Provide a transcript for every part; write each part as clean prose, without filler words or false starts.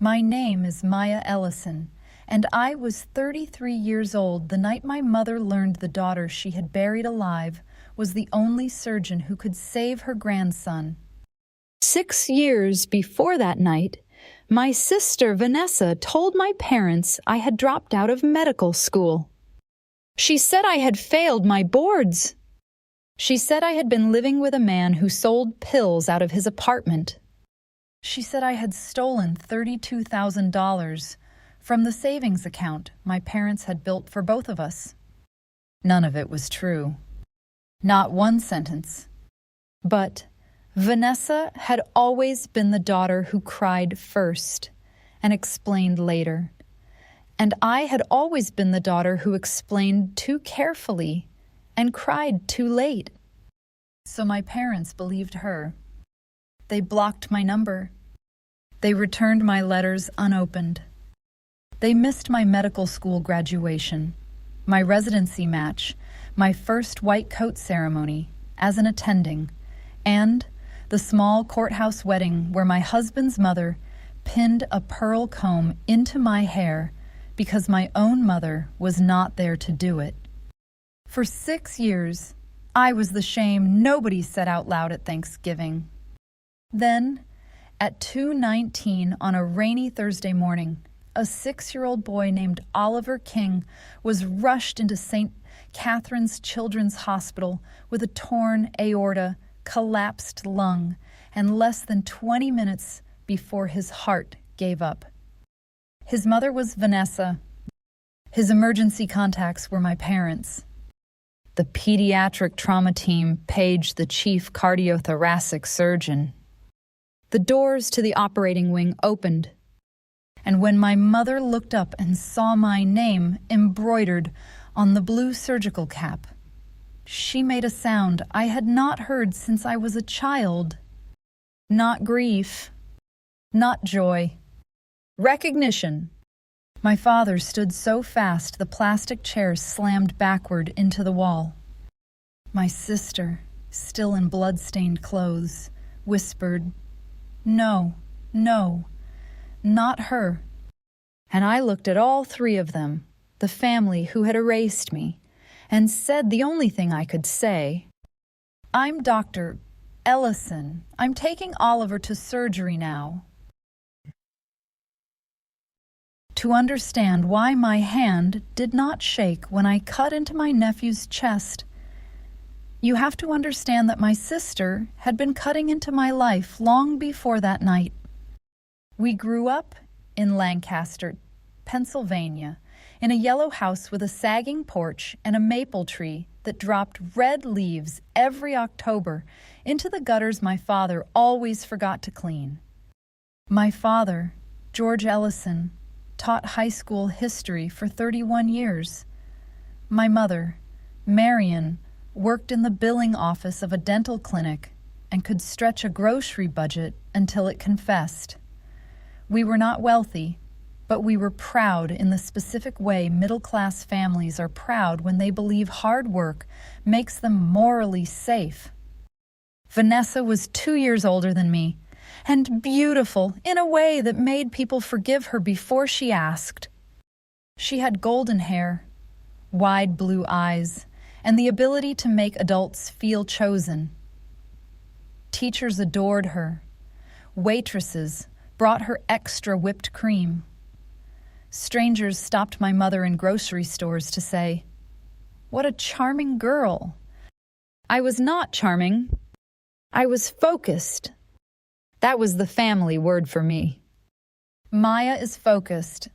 My name is Maya Ellison, and I was 33 years old the night my mother learned the daughter she had buried alive was the only surgeon who could save her grandson. 6 years before that night, my sister Vanessa told my parents I had dropped out of medical school. She said I had failed my boards. She said I had been living with a man who sold pills out of his apartment. She said I had stolen $32,000 from the savings account my parents had built for both of us. None of it was true. Not one sentence. But Vanessa had always been the daughter who cried first and explained later. And I had always been the daughter who explained too carefully and cried too late. So my parents believed her. They blocked my number. They returned my letters unopened. They missed my medical school graduation, my residency match, my first white coat ceremony as an attending, and the small courthouse wedding where my husband's mother pinned a pearl comb into my hair because my own mother was not there to do it. For 6 years, I was the shame nobody said out loud at Thanksgiving. Then, at 2:19 on a rainy Thursday morning, a 6-year-old boy named Oliver King was rushed into St. Catherine's Children's Hospital with a torn aorta, collapsed lung, and less than 20 minutes before his heart gave up. His mother was Vanessa. His emergency contacts were my parents. The pediatric trauma team paged the chief cardiothoracic surgeon. The doors to the operating wing opened, and when my mother looked up and saw my name embroidered on the blue surgical cap, she made a sound I had not heard since I was a child. Not grief, not joy. Recognition. My father stood so fast the plastic chair slammed backward into the wall. My sister, still in blood-stained clothes, whispered, "No, no, not her." And I looked at all three of them, the family who had erased me, and said the only thing I could say, "I'm Dr. Ellison. I'm taking Oliver to surgery now." To understand why my hand did not shake when I cut into my nephew's chest, you have to understand that my sister had been cutting into my life long before that night. We grew up in Lancaster, Pennsylvania, in a yellow house with a sagging porch and a maple tree that dropped red leaves every October into the gutters my father always forgot to clean. My father, George Ellison, taught high school history for 31 years. My mother, Marion, worked in the billing office of a dental clinic and could stretch a grocery budget until it confessed. We were not wealthy, but we were proud in the specific way middle-class families are proud when they believe hard work makes them morally safe. Vanessa was 2 years older than me, and beautiful in a way that made people forgive her before she asked. She had golden hair, wide blue eyes, and the ability to make adults feel chosen. Teachers adored her. Waitresses brought her extra whipped cream. Strangers stopped my mother in grocery stores to say, "What a charming girl." I was not charming. I was focused. That was the family word for me. Maya is focused.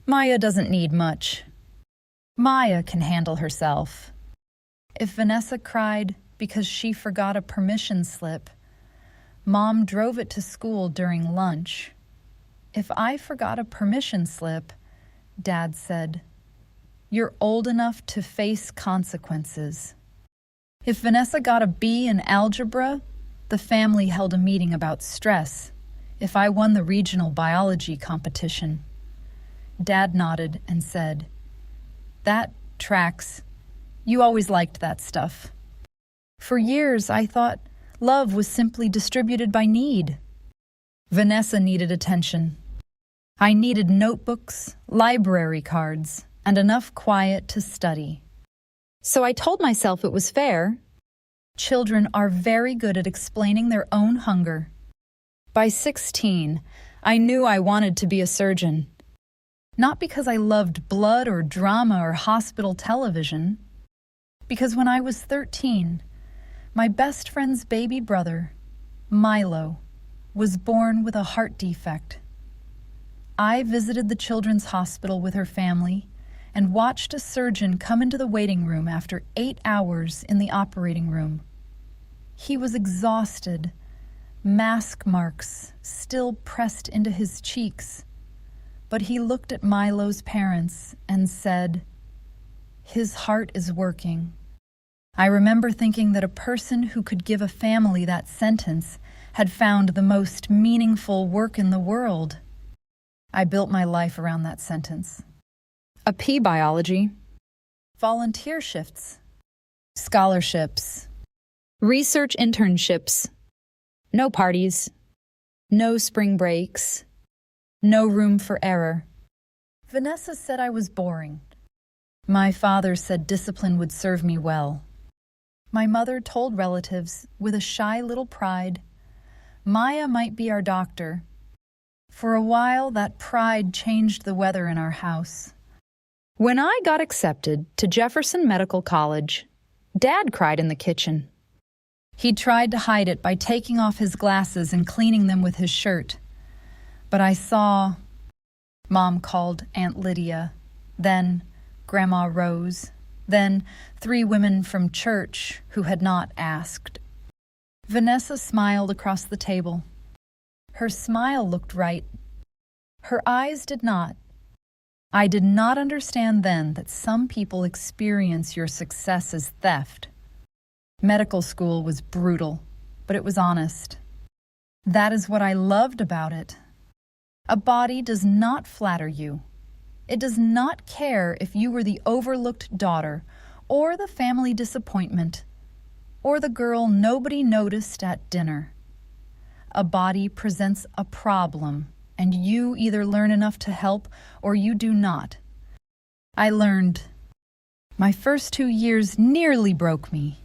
Maya doesn't need much. Maya can handle herself. If Vanessa cried because she forgot a permission slip, Mom drove it to school during lunch. If I forgot a permission slip, Dad said, "You're old enough to face consequences." If Vanessa got a B in algebra, the family held a meeting about stress. If I won the regional biology competition, Dad nodded and said, "That tracks. You always liked that stuff." For years, I thought love was simply distributed by need. Vanessa needed attention. I needed notebooks, library cards, and enough quiet to study. So I told myself it was fair. Children are very good at explaining their own hunger. By 16, I knew I wanted to be a surgeon. Not because I loved blood or drama or hospital television. Because when I was 13, my best friend's baby brother, Milo, was born with a heart defect. I visited the children's hospital with her family and watched a surgeon come into the waiting room after 8 hours in the operating room. He was exhausted, mask marks still pressed into his cheeks, but he looked at Milo's parents and said, "His heart is working." I remember thinking that a person who could give a family that sentence had found the most meaningful work in the world. I built my life around that sentence. A P biology, volunteer shifts, scholarships, research internships, no parties, no spring breaks, no room for error. Vanessa said I was boring. My father said discipline would serve me well. My mother told relatives, with a shy little pride, Maya might be our doctor. For a while, that pride changed the weather in our house. When I got accepted to Jefferson Medical College, Dad cried in the kitchen. He tried to hide it by taking off his glasses and cleaning them with his shirt. But I saw, Mom called Aunt Lydia, then Grandma Rose, then 3 women from church who had not asked. Vanessa smiled across the table. Her smile looked right. Her eyes did not. I did not understand then that some people experience your success as theft. Medical school was brutal, but it was honest. That is what I loved about it. A body does not flatter you. It does not care if you were the overlooked daughter, or the family disappointment, or the girl nobody noticed at dinner. A body presents a problem, and you either learn enough to help or you do not. I learned. My first 2 years nearly broke me.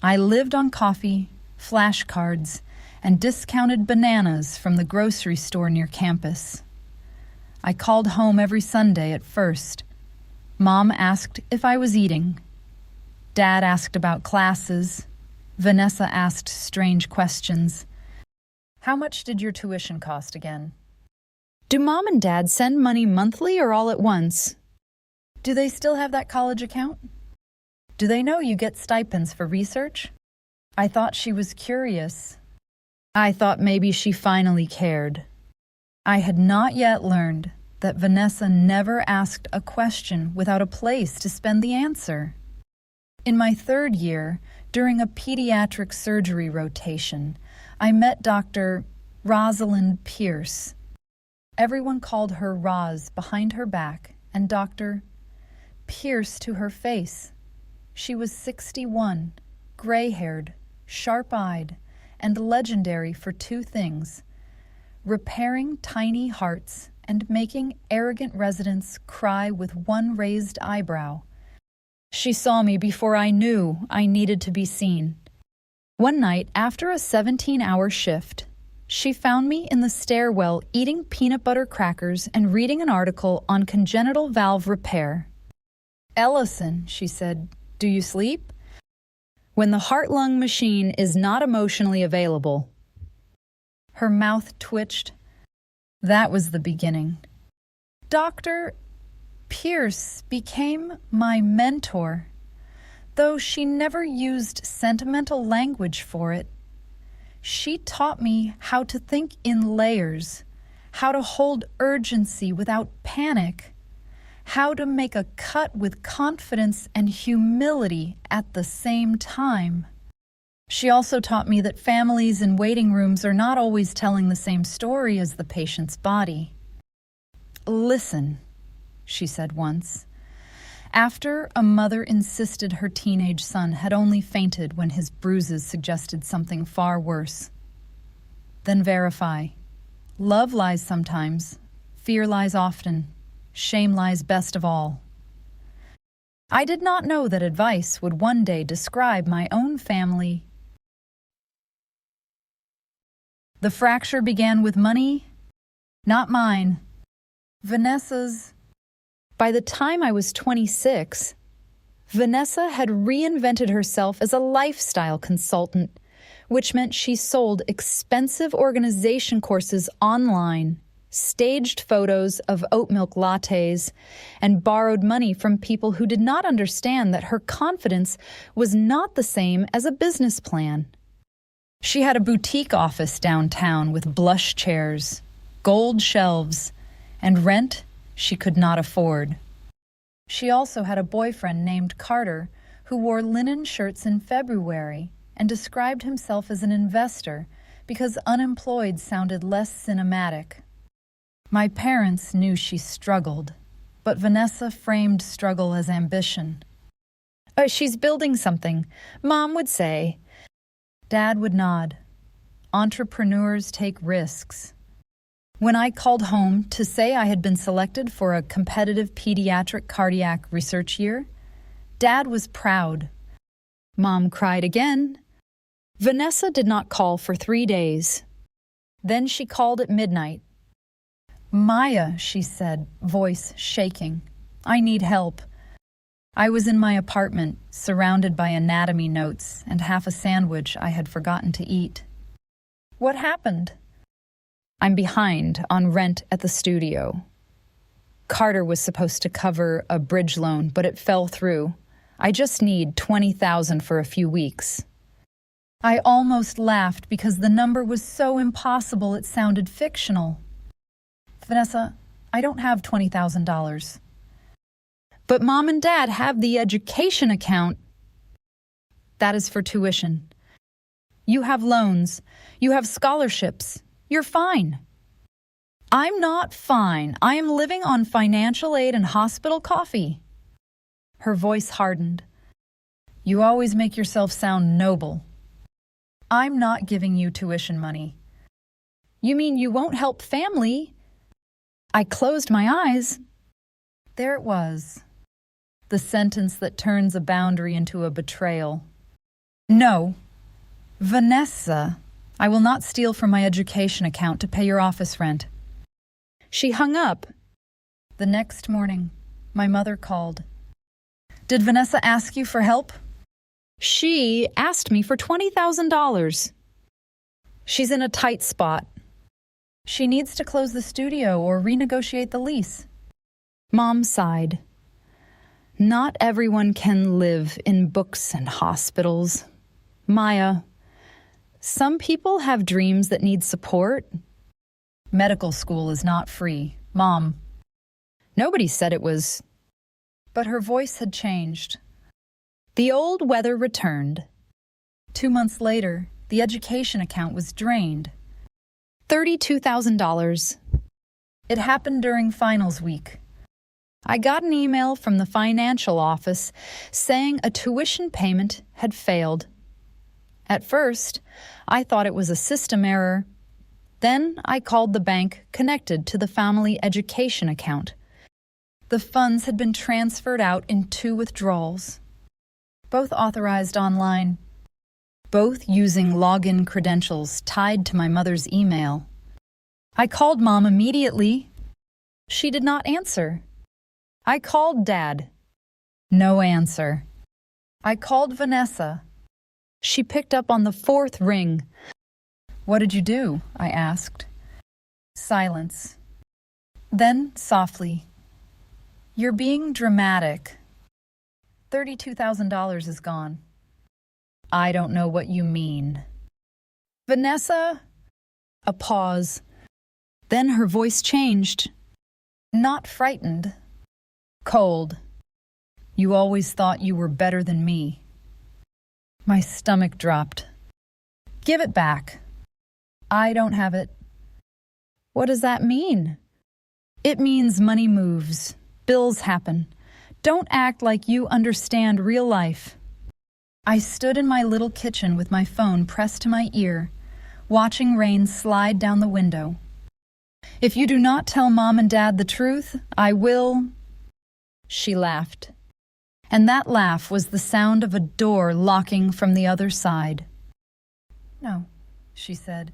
I lived on coffee, flashcards, and discounted bananas from the grocery store near campus. I called home every Sunday at first. Mom asked if I was eating. Dad asked about classes. Vanessa asked strange questions. How much did your tuition cost again? Do Mom and Dad send money monthly or all at once? Do they still have that college account? Do they know you get stipends for research? I thought she was curious. I thought maybe she finally cared. I had not yet learned that Vanessa never asked a question without a place to spend the answer. In my 3rd year, during a pediatric surgery rotation, I met Dr. Rosalind Pierce. Everyone called her Roz behind her back, and Dr. Pierce to her face. She was 61, gray-haired, sharp-eyed, and legendary for 2 things: repairing tiny hearts and making arrogant residents cry with one raised eyebrow. She saw me before I knew I needed to be seen. One night, after a 17-hour shift, she found me in the stairwell eating peanut butter crackers and reading an article on congenital valve repair. "Ellison," she said, "do you sleep?" When the heart-lung machine is not emotionally available. Her mouth twitched. That was the beginning. Dr. Pierce became my mentor, though she never used sentimental language for it. She taught me how to think in layers, how to hold urgency without panic, how to make a cut with confidence and humility at the same time. She also taught me that families in waiting rooms are not always telling the same story as the patient's body. "Listen," she said once, after a mother insisted her teenage son had only fainted when his bruises suggested something far worse. "Then verify. Love lies sometimes, Fear lies often. Shame lies best of all. I did not know that advice would one day describe my own family. The fracture began with money, not mine. Vanessa's. By the time I was 26, Vanessa had reinvented herself as a lifestyle consultant, which meant she sold expensive organization courses online, staged photos of oat milk lattes, and borrowed money from people who did not understand that her confidence was not the same as a business plan. She had a boutique office downtown with blush chairs, gold shelves, and rent she could not afford. She also had a boyfriend named Carter who wore linen shirts in February and described himself as an investor because unemployed sounded less cinematic. My parents knew she struggled, but Vanessa framed struggle as ambition. She's building something, Mom would say. Dad would nod. Entrepreneurs take risks. When I called home to say I had been selected for a competitive pediatric cardiac research year, Dad was proud. Mom cried again. Vanessa did not call for 3 days. Then she called at midnight. Maya, she said, voice shaking. I need help. I was in my apartment, surrounded by anatomy notes and half a sandwich I had forgotten to eat. What happened? I'm behind on rent at the studio. Carter was supposed to cover a bridge loan, but it fell through. I just need $20,000 for a few weeks. I almost laughed because the number was so impossible it sounded fictional. Vanessa, I don't have $20,000. But Mom and Dad have the education account. That is for tuition. You have loans. You have scholarships. You're fine. I'm not fine. I am living on financial aid and hospital coffee. Her voice hardened. You always make yourself sound noble. I'm not giving you tuition money. You mean you won't help family? I closed my eyes. There it was. The sentence that turns a boundary into a betrayal. No. Vanessa, I will not steal from my education account to pay your office rent. She hung up. The next morning, my mother called. Did Vanessa ask you for help? She asked me for $20,000. She's in a tight spot. She needs to close the studio or renegotiate the lease. Mom sighed. Not everyone can live in books and hospitals. Maya, some people have dreams that need support. Medical school is not free, Mom. Nobody said it was. But her voice had changed. The old weather returned. 2 months later, the education account was drained. $32,000. It happened during finals week. I got an email from the financial office saying a tuition payment had failed. At first, I thought it was a system error. Then I called the bank connected to the family education account. The funds had been transferred out in 2 withdrawals, both authorized online, both using login credentials tied to my mother's email. I called Mom immediately. She did not answer. I called Dad. No answer. I called Vanessa. She picked up on the 4th ring. What did you do? I asked. Silence. Then, softly, you're being dramatic. $32,000 is gone. I don't know what you mean. Vanessa? A pause. Then her voice changed. Not frightened. Cold. You always thought you were better than me. My stomach dropped. Give it back. I don't have it. What does that mean? It means money moves. Bills happen. Don't act like you understand real life. I stood in my little kitchen with my phone pressed to my ear, watching rain slide down the window. If you do not tell Mom and Dad the truth, I will—" She laughed. And that laugh was the sound of a door locking from the other side. "No," she said,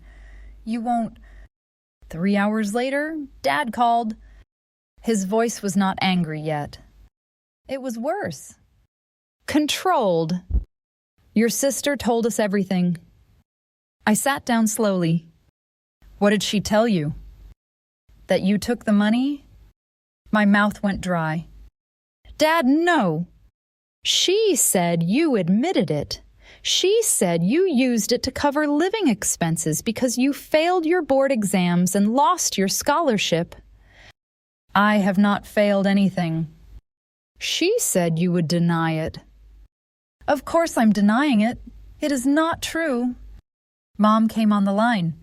"you won't—" 3 hours later, Dad called. His voice was not angry yet. It was worse. Controlled. "Your sister told us everything." I sat down slowly. "What did she tell you?" "That you took the money?" My mouth went dry. "Dad, no. She said you admitted it. She said you used it to cover living expenses because you failed your board exams and lost your scholarship." "I have not failed anything." "She said you would deny it." "Of course I'm denying it. It is not true." Mom came on the line.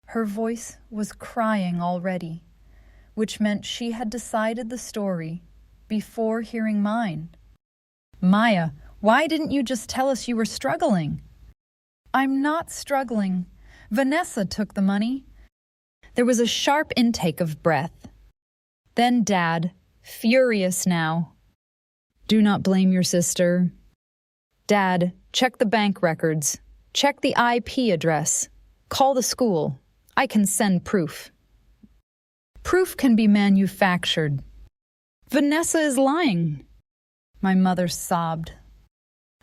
Her voice was crying already, which meant she had decided the story before hearing mine. "Maya, why didn't you just tell us you were struggling?" "I'm not struggling. Vanessa took the money." There was a sharp intake of breath. Then Dad, furious now. "Do not blame your sister. Dad, check the bank records. Check the IP address. Call the school. I can send proof." "Proof can be manufactured." "Vanessa is lying." My mother sobbed.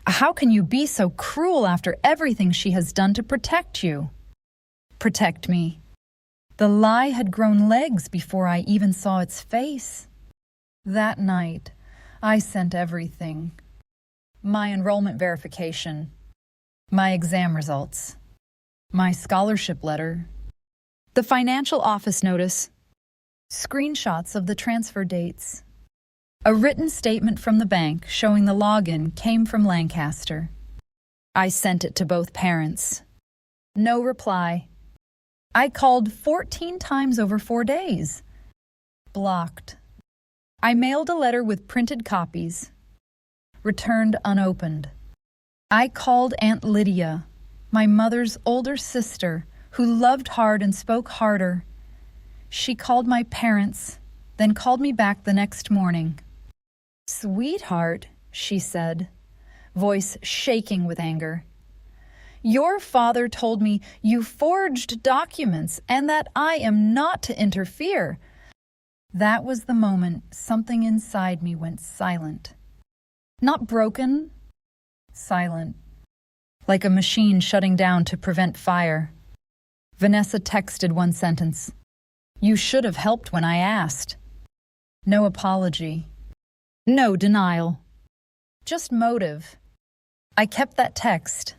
"How can you be so cruel after everything she has done to protect you?" "Protect me?" The lie had grown legs before I even saw its face. That night, I sent everything. My enrollment verification, my exam results, my scholarship letter, the financial office notice, screenshots of the transfer dates. A written statement from the bank showing the login came from Lancaster. I sent it to both parents. No reply. I called 14 times over 4 days. Blocked. I mailed a letter with printed copies. Returned unopened. I called Aunt Lydia, my mother's older sister, who loved hard and spoke harder. She called my parents, then called me back the next morning. "Sweetheart," she said, voice shaking with anger, "your father told me you forged documents and that I am not to interfere." That was the moment something inside me went silent. Not broken, silent, like a machine shutting down to prevent fire. Vanessa texted one sentence. "You should have helped when I asked." No apology. No denial. Just motive. I kept that text.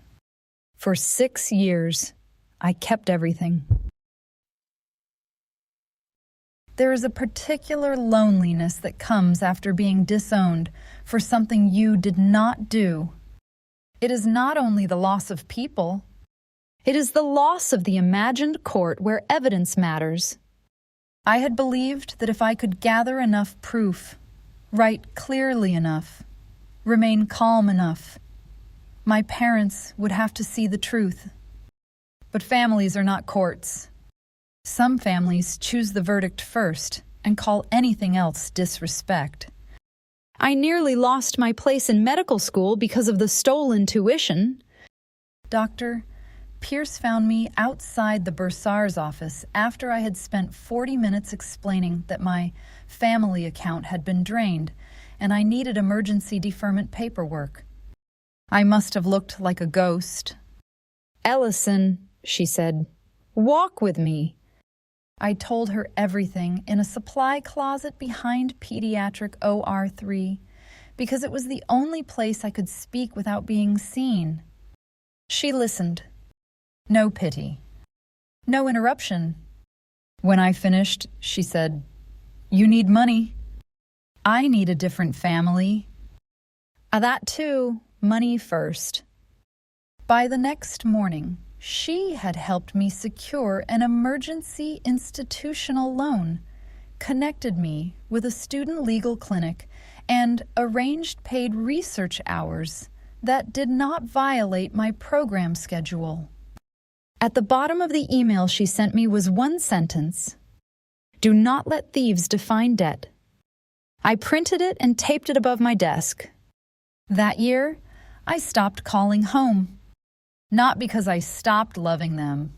For 6 years, I kept everything. There is a particular loneliness that comes after being disowned for something you did not do. It is not only the loss of people. It is the loss of the imagined court where evidence matters. I had believed that if I could gather enough proof, write clearly enough, remain calm enough, my parents would have to see the truth. But families are not courts. Some families choose the verdict first and call anything else disrespect. I nearly lost my place in medical school because of the stolen tuition. Dr. Pierce found me outside the bursar's office after I had spent 40 minutes explaining that my family account had been drained and I needed emergency deferment paperwork. I must have looked like a ghost. "Ellison," she said, "walk with me." I told her everything in a supply closet behind pediatric OR3 because it was the only place I could speak without being seen. She listened. No pity. No interruption. When I finished, she said, "You need money." I need a different family. That too, money first. By the next morning, she had helped me secure an emergency institutional loan, connected me with a student legal clinic, and arranged paid research hours that did not violate my program schedule. At the bottom of the email she sent me was one sentence. Do not let thieves define debt. I printed it and taped it above my desk. That year, I stopped calling home. Not because I stopped loving them.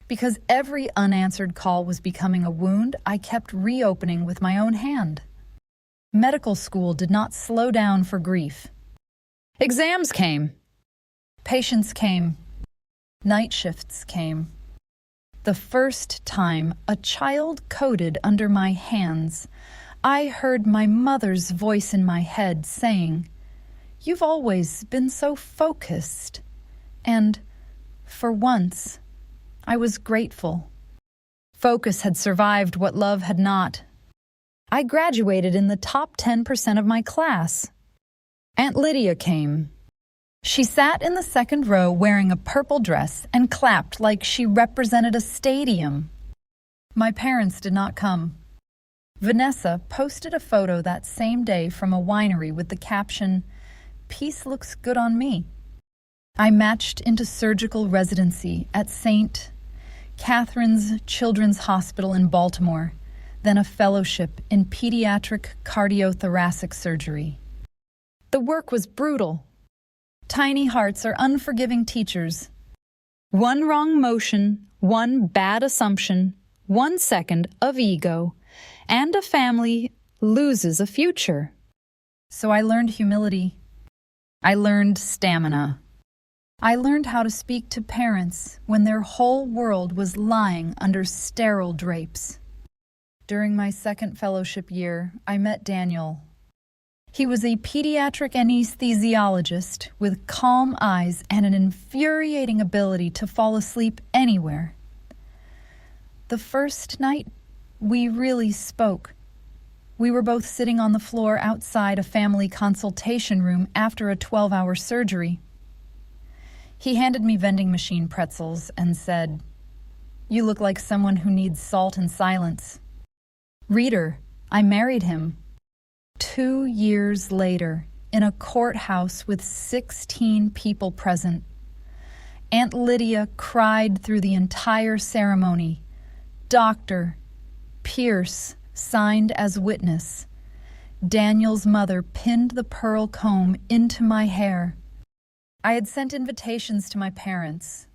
Because every unanswered call was becoming a wound I kept reopening with my own hand. Medical school did not slow down for grief. Exams came. Patients came. Night shifts came. The first time a child coded under my hands, I heard my mother's voice in my head saying, "You've always been so focused." And, for once, I was grateful. Focus had survived what love had not. I graduated in the top 10% of my class. Aunt Lydia came. She sat in the second row wearing a purple dress and clapped like she represented a stadium. My parents did not come. Vanessa posted a photo that same day from a winery with the caption, "Peace looks good on me." I matched into surgical residency at St. Catherine's Children's Hospital in Baltimore, then a fellowship in pediatric cardiothoracic surgery. The work was brutal. Tiny hearts are unforgiving teachers. One wrong motion, one bad assumption, 1 second of ego, and a family loses a future. So I learned humility. I learned stamina. I learned how to speak to parents when their whole world was lying under sterile drapes. During my second fellowship year, I met Daniel. He was a pediatric anesthesiologist with calm eyes and an infuriating ability to fall asleep anywhere. The first night, we really spoke. We were both sitting on the floor outside a family consultation room after a 12-hour surgery. He handed me vending machine pretzels and said, "You look like someone who needs salt and silence." Reader, I married him. 2 years later, in a courthouse with 16 people present. Aunt Lydia cried through the entire ceremony. Dr. Pierce signed as witness. Daniel's mother pinned the pearl comb into my hair. I had sent invitations to my parents.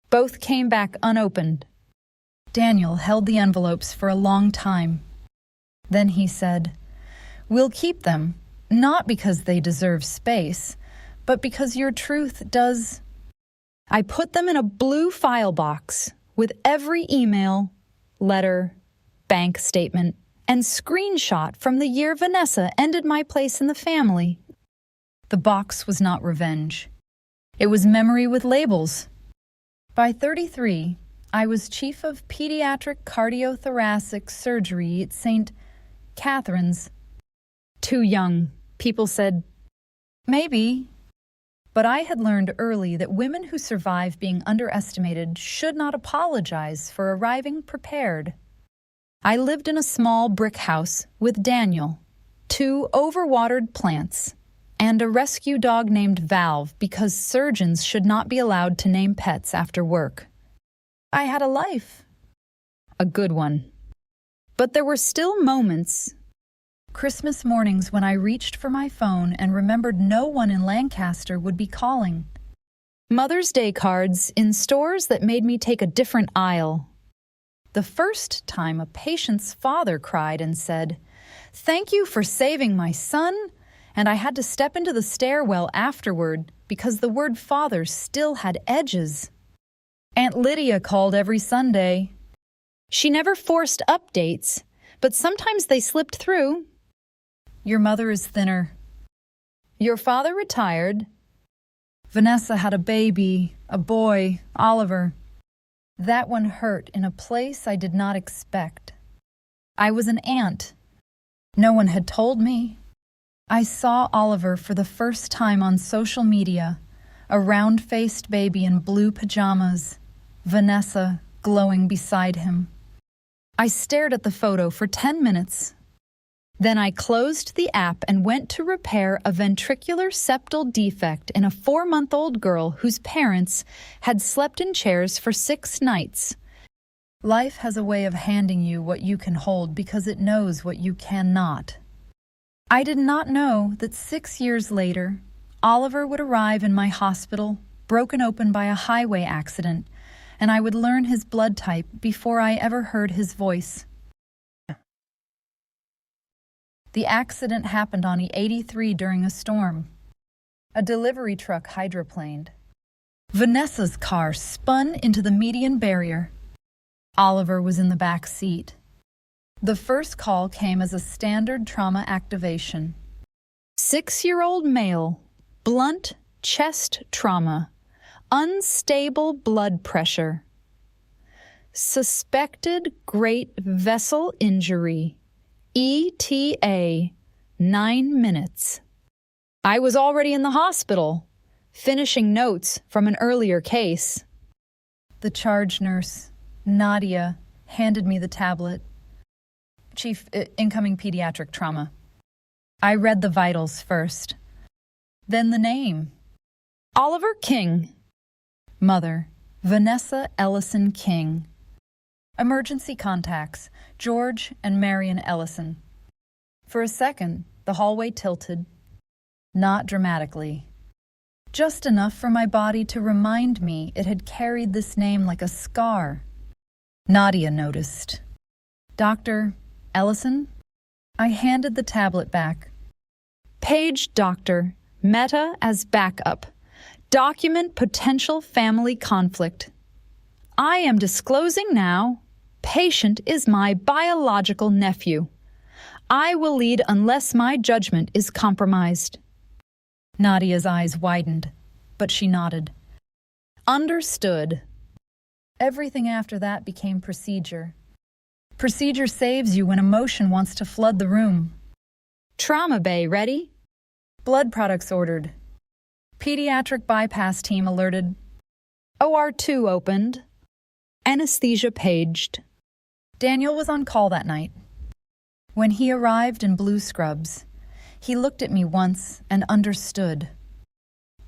Both came back unopened. Daniel held the envelopes for a long time. Then he said, "We'll keep them, not because they deserve space, but because your truth does." I put them in a blue file box with every email, letter, bank statement, and screenshot from the year Vanessa ended my place in the family. The box was not revenge. It was memory with labels. By 33, I was chief of pediatric cardiothoracic surgery at St. Catherine's. Too young, people said. Maybe. But I had learned early that women who survive being underestimated should not apologize for arriving prepared. I lived in a small brick house with Daniel, 2 overwatered plants, and a rescue dog named Valve because surgeons should not be allowed to name pets after work. I had a life. A good one. But there were still moments. Christmas mornings when I reached for my phone and remembered no one in Lancaster would be calling. Mother's Day cards in stores that made me take a different aisle. The first time a patient's father cried and said, "Thank you for saving my son," and I had to step into the stairwell afterward because the word father still had edges. Aunt Lydia called every Sunday. She never forced updates, but sometimes they slipped through. "Your mother is thinner. Your father retired. Vanessa had a baby, a boy, Oliver." That one hurt in a place I did not expect. I was an aunt. No one had told me. I saw Oliver for the first time on social media, a round-faced baby in blue pajamas, Vanessa glowing beside him. I stared at the photo for 10 minutes. Then I closed the app and went to repair a ventricular septal defect in a 4-month-old girl whose parents had slept in chairs for 6 nights. Life has a way of handing you what you can hold because it knows what you cannot. I did not know that 6 years later, Oliver would arrive in my hospital, broken open by a highway accident, and I would learn his blood type before I ever heard his voice. The accident happened on E83 during a storm. A delivery truck hydroplaned. Vanessa's car spun into the median barrier. Oliver was in the back seat. The first call came as a standard trauma activation. 6-year-old male, blunt chest trauma, unstable blood pressure. Suspected great vessel injury, ETA, 9 minutes. I was already in the hospital, finishing notes from an earlier case. The charge nurse, Nadia, handed me the tablet. Chief, incoming pediatric trauma. I read the vitals first. Then the name. Oliver King. Mother, Vanessa Ellison King. Emergency contacts, George and Marion Ellison. For a second, the hallway tilted. Not dramatically. Just enough for my body to remind me it had carried this name like a scar. Nadia noticed. Dr. Ellison? I handed the tablet back. Page doctor, meta as backup. Document potential family conflict. I am disclosing now. Patient is my biological nephew. I will lead unless my judgment is compromised. Nadia's eyes widened, but she nodded. Understood. Everything after that became procedure. Procedure saves you when emotion wants to flood the room. Trauma bay ready? Blood products ordered. Pediatric bypass team alerted. OR2 opened. Anesthesia paged. Daniel was on call that night. When he arrived in blue scrubs, he looked at me once and understood.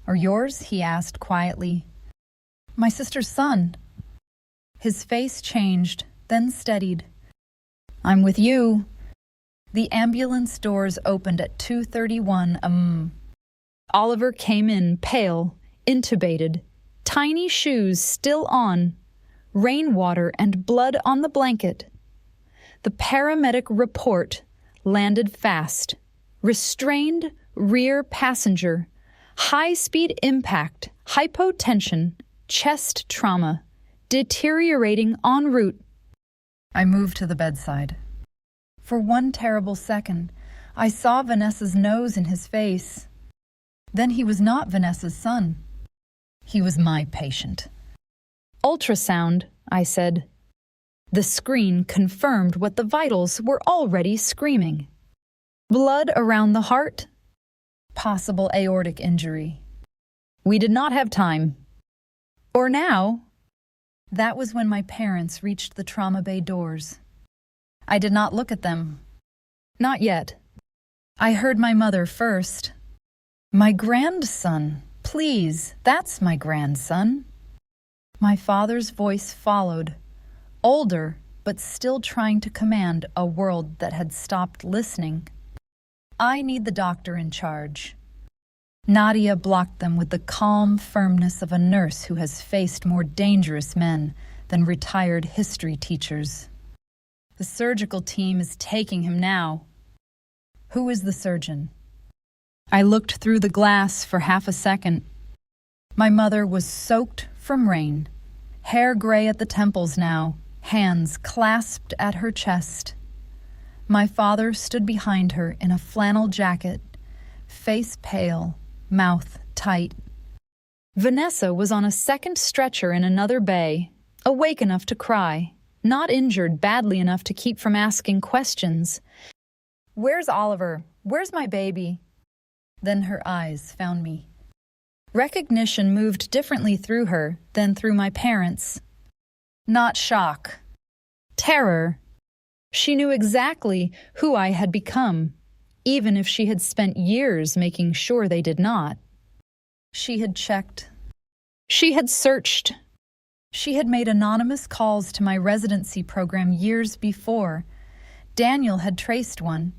Or yours? He asked quietly. My sister's son. His face changed, then steadied. I'm with you. The ambulance doors opened at 2:31 Oliver came in pale, intubated, tiny shoes still on, rainwater and blood on the blanket. The paramedic report landed fast. Restrained rear passenger, high-speed impact, hypotension, chest trauma, deteriorating en route. I moved to the bedside. For one terrible second, I saw Vanessa's nose in his face. Then he was not Vanessa's son. He was my patient. Ultrasound, I said. The screen confirmed what the vitals were already screaming. Blood around the heart. Possible aortic injury. We did not have time. Or now. That was when my parents reached the trauma bay doors. I did not look at them. Not yet. I heard my mother first. My grandson, please, that's my grandson. My father's voice followed, older, but still trying to command a world that had stopped listening. I need the doctor in charge. Nadia blocked them with the calm firmness of a nurse who has faced more dangerous men than retired history teachers. The surgical team is taking him now. Who is the surgeon? I looked through the glass for half a second. My mother was soaked from rain, hair gray at the temples now, hands clasped at her chest. My father stood behind her in a flannel jacket, face pale, mouth tight. Vanessa was on a second stretcher in another bay, awake enough to cry, not injured badly enough to keep from asking questions. Where's Oliver? Where's my baby? Then her eyes found me. Recognition moved differently through her than through my parents. Not shock. Terror. She knew exactly who I had become, even if she had spent years making sure they did not. She had checked. She had searched. She had made anonymous calls to my residency program years before. Daniel had traced one.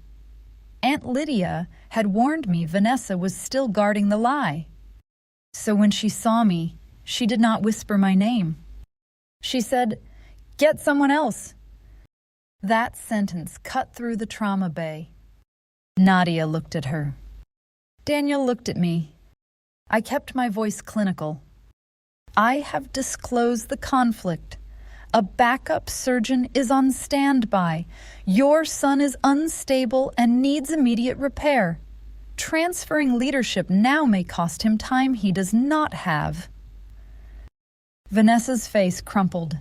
Aunt Lydia had warned me Vanessa was still guarding the lie. So when she saw me, she did not whisper my name. She said, "Get someone else." That sentence cut through the trauma bay. Nadia looked at her. Daniel looked at me. I kept my voice clinical. "I have disclosed the conflict. A backup surgeon is on standby. Your son is unstable and needs immediate repair. Transferring leadership now may cost him time he does not have." Vanessa's face crumpled.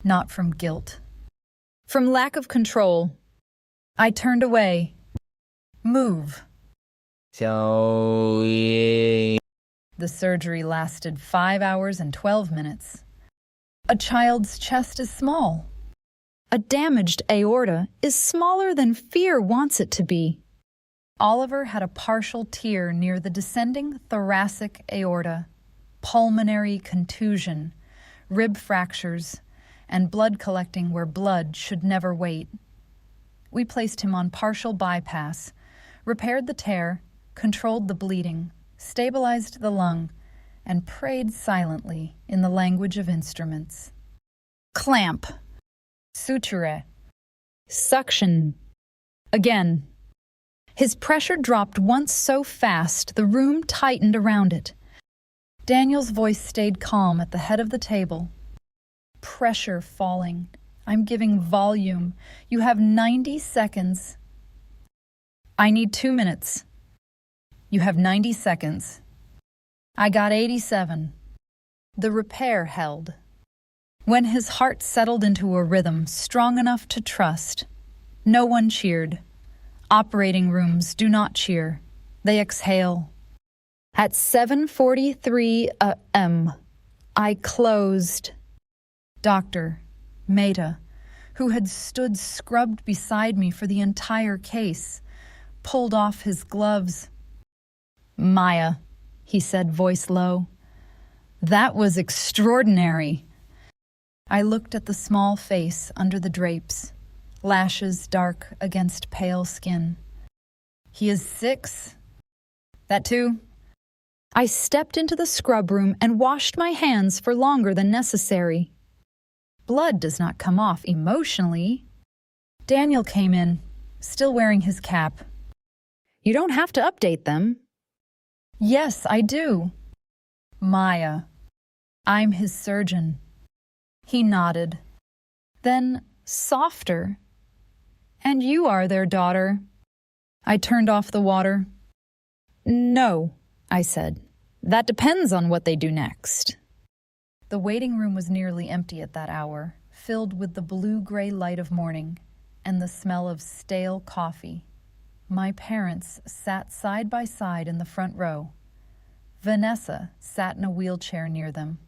Not from guilt. From lack of control. I turned away. "Move." The surgery lasted 5 hours and 12 minutes. A child's chest is small. A damaged aorta is smaller than fear wants it to be. Oliver had a partial tear near the descending thoracic aorta, pulmonary contusion, rib fractures, and blood collecting where blood should never wait. We placed him on partial bypass, repaired the tear, controlled the bleeding, stabilized the lung, and prayed silently in the language of instruments. Clamp. Suture. Suction. Again. His pressure dropped once so fast the room tightened around it. Daniel's voice stayed calm at the head of the table. Pressure falling. I'm giving volume. You have 90 seconds. I need 2 minutes. You have 90 seconds. I got 87. The repair held. When his heart settled into a rhythm strong enough to trust, no one cheered. Operating rooms do not cheer. They exhale. At 7:43 a.m., I closed. Dr. Mehta, who had stood scrubbed beside me for the entire case, pulled off his gloves. "Maya," he said, voice low. "That was extraordinary." I looked at the small face under the drapes, lashes dark against pale skin. "He is 6? That too?" I stepped into the scrub room and washed my hands for longer than necessary. Blood does not come off emotionally. Daniel came in, still wearing his cap. "You don't have to update them." "Yes, I do." "Maya, I'm his surgeon." He nodded. Then, softer, "And you are their daughter." I turned off the water. "No," I said. "That depends on what they do next." The waiting room was nearly empty at that hour, filled with the blue-gray light of morning and the smell of stale coffee. My parents sat side by side in the front row. Vanessa sat in a wheelchair near them,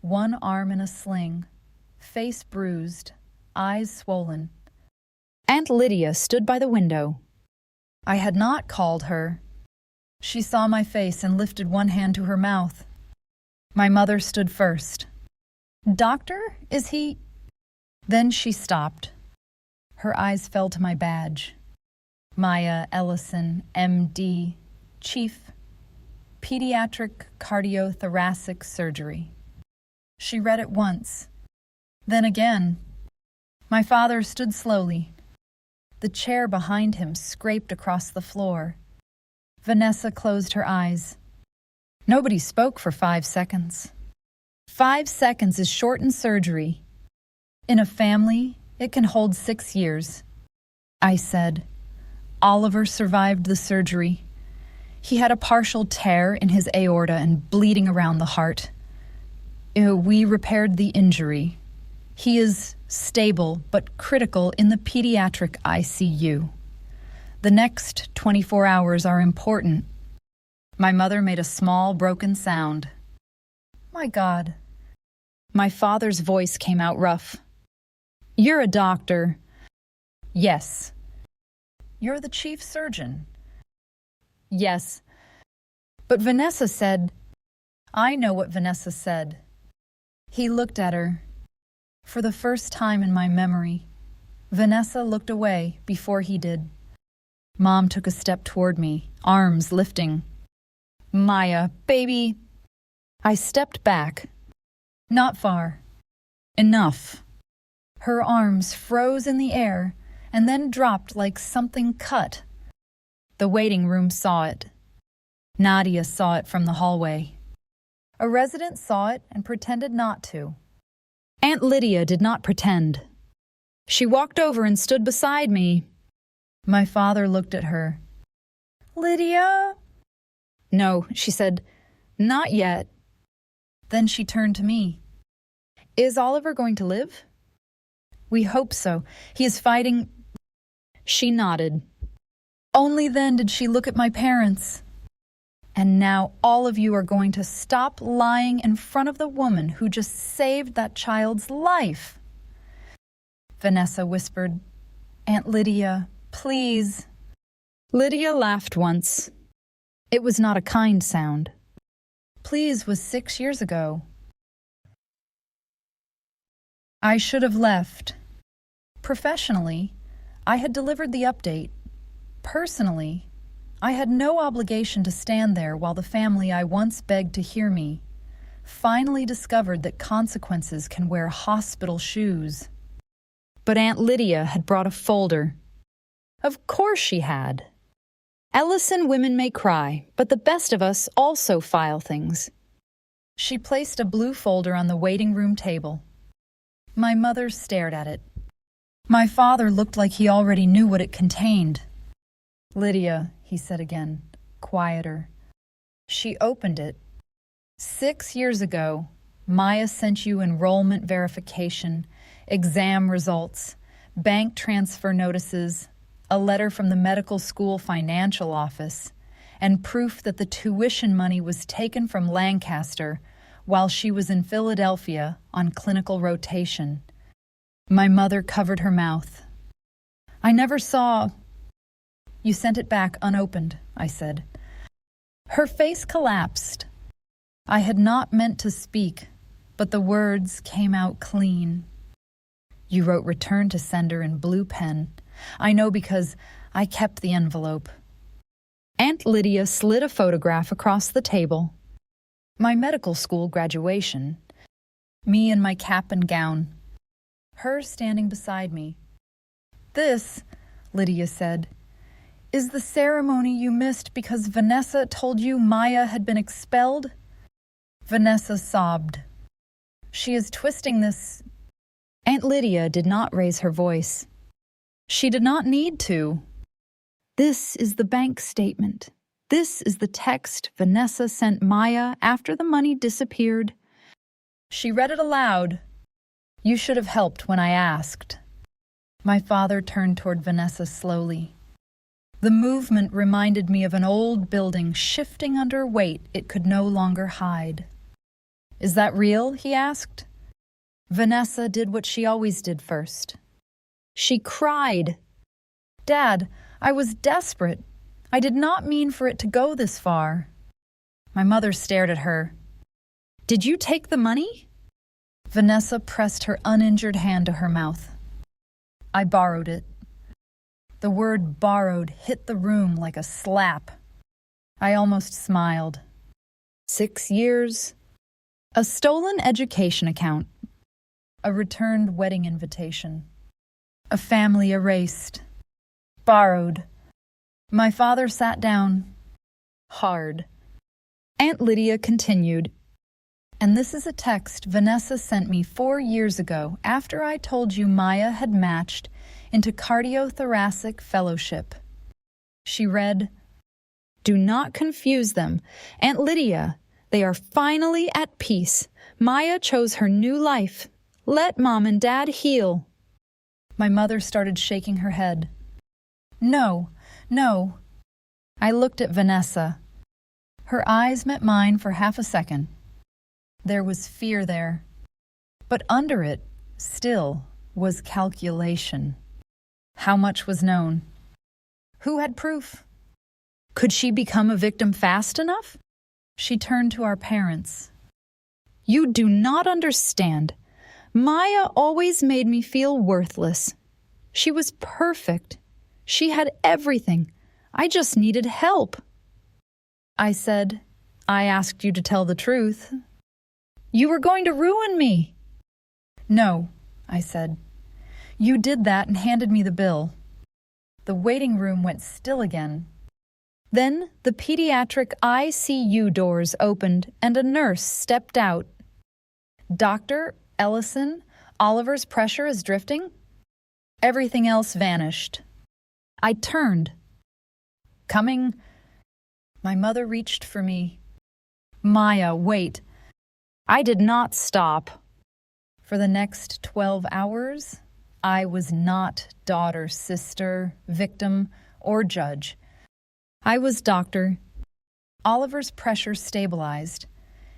one arm in a sling, face bruised, eyes swollen. Aunt Lydia stood by the window. I had not called her. She saw my face and lifted one hand to her mouth. My mother stood first. "Doctor, is he—" Then she stopped. Her eyes fell to my badge. Maya Ellison, M.D., Chief, Pediatric Cardiothoracic Surgery. She read it once, then again. My father stood slowly. The chair behind him scraped across the floor. Vanessa closed her eyes. Nobody spoke for 5 seconds. 5 seconds is short in surgery. In a family, it can hold 6 years. I said, "Oliver survived the surgery. He had a partial tear in his aorta and bleeding around the heart. We repaired the injury. He is stable but critical in the pediatric ICU. The next 24 hours are important." My mother made a small, broken sound. "My God." My father's voice came out rough. "You're a doctor." "Yes." "You're the chief surgeon." "Yes." "But Vanessa said—" "I know what Vanessa said. He looked at her. For the first time in my memory, Vanessa looked away before he did. Mom took a step toward me, arms lifting. "Maya, baby." I stepped back. Not far. Enough. Her arms froze in the air and then dropped like something cut. The waiting room saw it. Nadia saw it from the hallway. A resident saw it and pretended not to. Aunt Lydia did not pretend. She walked over and stood beside me. My father looked at her. "Lydia?" "No," she said. "Not yet." Then she turned to me. "Is Oliver going to live?" "We hope so. He is fighting." She nodded. Only then did she look at my parents. "And now all of you are going to stop lying in front of the woman who just saved that child's life." Vanessa whispered, "Aunt Lydia, please." Lydia laughed once. It was not a kind sound. "Please" was 6 years ago. I should have left. Professionally, I had delivered the update. Personally, I had no obligation to stand there while the family I once begged to hear me finally discovered that consequences can wear hospital shoes. But Aunt Lydia had brought a folder. Of course she had. Ellison women may cry, but the best of us also file things. She placed a blue folder on the waiting room table. My mother stared at it. My father looked like he already knew what it contained. "Lydia," he said again, quieter. She opened it. 6 years ago, Maya sent you enrollment verification, exam results, bank transfer notices, a letter from the medical school financial office, and proof that the tuition money was taken from Lancaster while she was in Philadelphia on clinical rotation. My mother covered her mouth. "I never saw—" "You sent it back unopened," I said. Her face collapsed. I had not meant to speak, but the words came out clean. "You wrote return to sender in blue pen. I know because I kept the envelope." Aunt Lydia slid a photograph across the table. My medical school graduation. Me in my cap and gown. Her standing beside me. "This," Lydia said, "is the ceremony you missed because Vanessa told you Maya had been expelled?" Vanessa sobbed. "She is twisting this—" Aunt Lydia did not raise her voice. She did not need to. "This is the bank statement. This is the text Vanessa sent Maya after the money disappeared." She read it aloud. "You should have helped when I asked." My father turned toward Vanessa slowly. The movement reminded me of an old building shifting under weight it could no longer hide. "Is that real?" he asked. Vanessa did what she always did first. She cried. "Dad, I was desperate. I did not mean for it to go this far." My mother stared at her. "Did you take the money?" Vanessa pressed her uninjured hand to her mouth. "I borrowed it." The word borrowed hit the room like a slap. I almost smiled. 6 years. A stolen education account. A returned wedding invitation. A family erased. Borrowed. My father sat down. Hard. Aunt Lydia continued. "And this is a text Vanessa sent me 4 years ago after I told you Maya had matched into cardiothoracic fellowship." She read, "Do not confuse them. Aunt Lydia, they are finally at peace. Maya chose her new life. Let Mom and Dad heal." My mother started shaking her head. "No, no." I looked at Vanessa. Her eyes met mine for half a second. There was fear there. But under it, still, was calculation. How much was known? Who had proof? Could she become a victim fast enough? She turned to our parents. You do not understand. Maya always made me feel worthless. She was perfect. She had everything. I just needed help. I said, I asked you to tell the truth. You were going to ruin me. No, I said. You did that and handed me the bill. The waiting room went still again. Then the pediatric ICU doors opened and a nurse stepped out. Dr. Ellison, Oliver's pressure is drifting. Everything else vanished. I turned. Coming. My mother reached for me. Maya, wait. I did not stop. For the next 12 hours, I was not daughter, sister, victim, or judge. I was doctor. Oliver's pressure stabilized.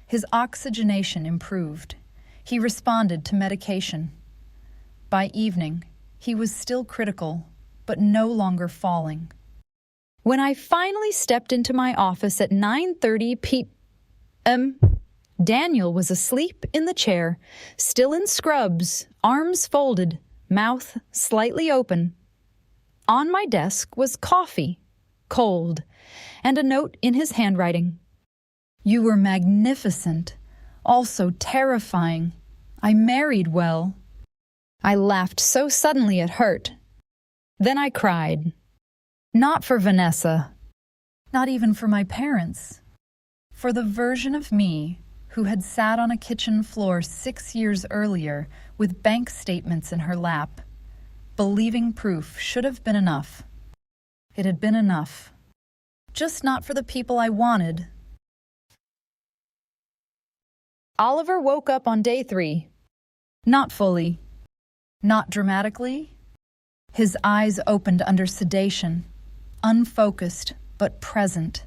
His oxygenation improved. He responded to medication. By evening, he was still critical, but no longer falling. When I finally stepped into my office at 9:30 p.m., Daniel was asleep in the chair, still in scrubs, arms folded, mouth slightly open. On my desk was coffee, cold, and a note in his handwriting. You were magnificent, also terrifying. I married well. I laughed so suddenly it hurt. Then I cried. Not for Vanessa. Not even for my parents. For the version of me who had sat on a kitchen floor 6 years earlier with bank statements in her lap. Believing proof should have been enough. It had been enough. Just not for the people I wanted. Oliver woke up on day 3. Not fully. Not dramatically. His eyes opened under sedation, unfocused but present,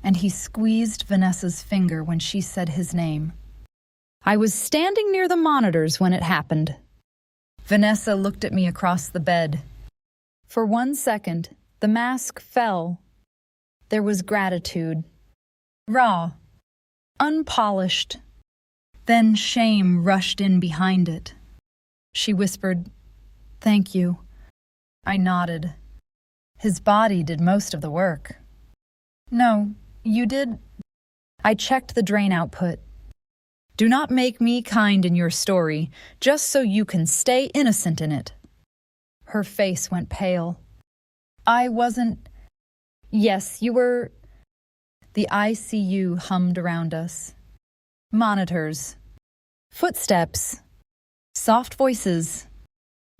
and he squeezed Vanessa's finger when she said his name. I was standing near the monitors when it happened. Vanessa looked at me across the bed. For 1 second, the mask fell. There was gratitude. Raw. Unpolished. Then shame rushed in behind it. She whispered, "Thank you." I nodded. His body did most of the work. No, you did. I checked the drain output. Do not make me kind in your story, just so you can stay innocent in it. Her face went pale. I wasn't. Yes, you were. The ICU hummed around us. Monitors. Footsteps. Soft voices.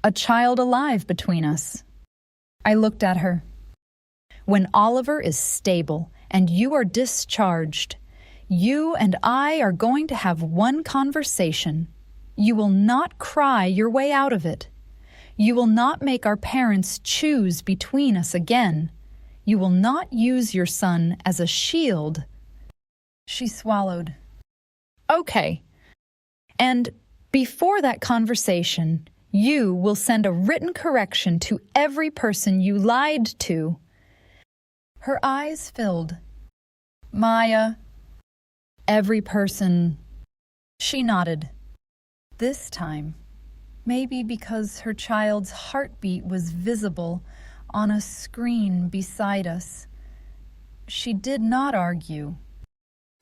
A child alive between us. I looked at her. When Oliver is stable and you are discharged, you and I are going to have one conversation. You will not cry your way out of it. You will not make our parents choose between us again. You will not use your son as a shield. She swallowed. Okay. And before that conversation, you will send a written correction to every person you lied to. Her eyes filled. Maya. Every person. She nodded. This time, maybe because her child's heartbeat was visible on a screen beside us, she did not argue.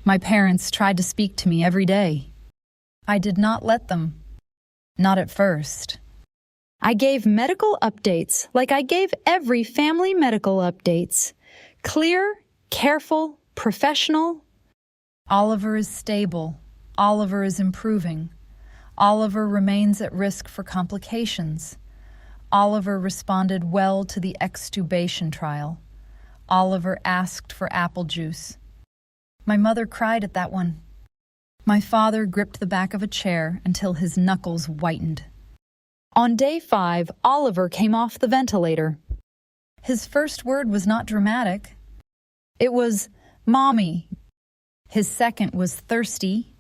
My parents tried to speak to me every day. I did not let them. Not at first. I gave medical updates like I gave every family medical updates. Clear, careful, professional. Oliver is stable. Oliver is improving. Oliver remains at risk for complications. Oliver responded well to the extubation trial. Oliver asked for apple juice. My mother cried at that one. My father gripped the back of a chair until his knuckles whitened. On day 5, Oliver came off the ventilator. His first word was not dramatic. It was, "Mommy." His second was thirsty.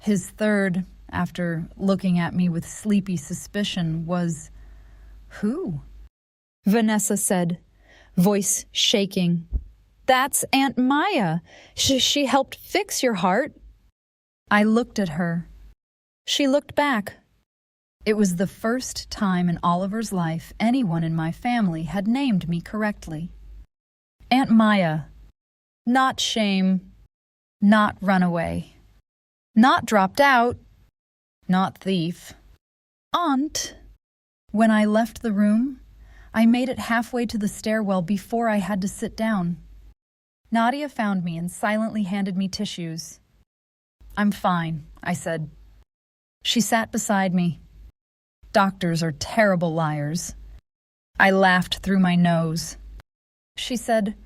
His third, after looking at me with sleepy suspicion, was, "Who?" Vanessa said, voice shaking. "That's Aunt Maya. She helped fix your heart." I looked at her. She looked back. It was the first time in Oliver's life anyone in my family had named me correctly. Aunt Maya. Not shame. Not runaway. Not dropped out. Not thief. Aunt. When I left the room, I made it halfway to the stairwell before I had to sit down. Nadia found me and silently handed me tissues. "I'm fine," I said. She sat beside me. "Doctors are terrible liars." I laughed through my nose. She said,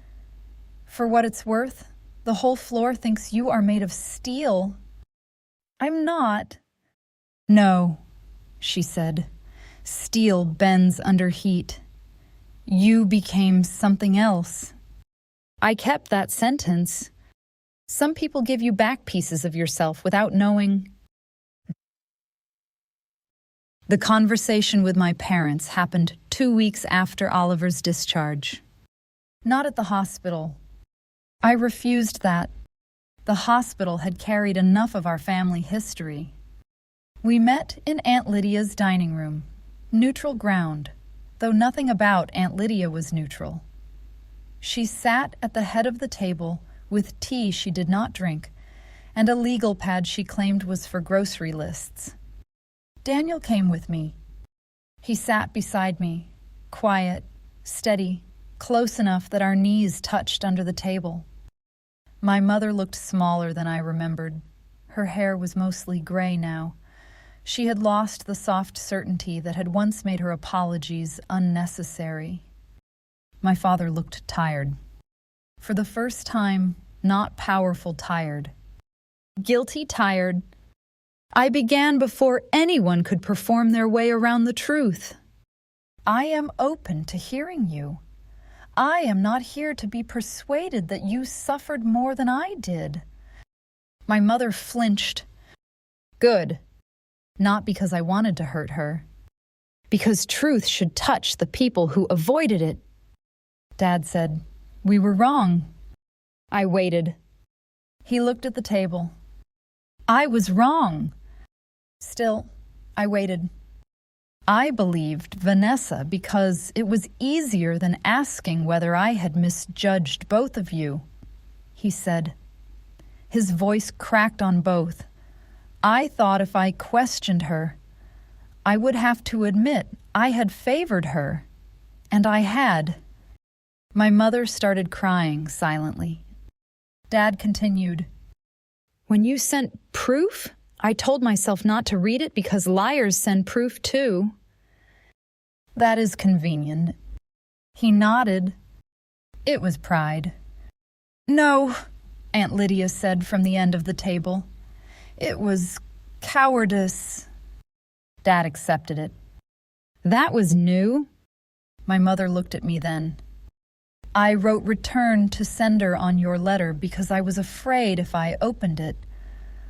"For what it's worth, the whole floor thinks you are made of steel." "I'm not." "No," she said. "Steel bends under heat. You became something else." I kept that sentence. Some people give you back pieces of yourself without knowing. The conversation with my parents happened 2 weeks after Oliver's discharge. Not at the hospital. I refused that. The hospital had carried enough of our family history. We met in Aunt Lydia's dining room, neutral ground, though nothing about Aunt Lydia was neutral. She sat at the head of the table with tea she did not drink and a legal pad she claimed was for grocery lists. Daniel came with me. He sat beside me, quiet, steady, close enough that our knees touched under the table. My mother looked smaller than I remembered. Her hair was mostly gray now. She had lost the soft certainty that had once made her apologies unnecessary. My father looked tired. For the first time, not powerful tired. Guilty tired. I began before anyone could perform their way around the truth. I am open to hearing you. I am not here to be persuaded that you suffered more than I did. My mother flinched. Good. Not because I wanted to hurt her. Because truth should touch the people who avoided it. Dad said, "We were wrong." I waited. He looked at the table. I was wrong. Still, I waited. I believed Vanessa because it was easier than asking whether I had misjudged both of you, he said. His voice cracked on both. I thought if I questioned her, I would have to admit I had favored her, and I had. My mother started crying silently. Dad continued, "When you sent proof, I told myself not to read it because liars send proof too." That is convenient. He nodded. It was pride. "No," Aunt Lydia said from the end of the table. "It was cowardice." Dad accepted it. That was new. My mother looked at me then. "I wrote return to sender on your letter because I was afraid if I opened it,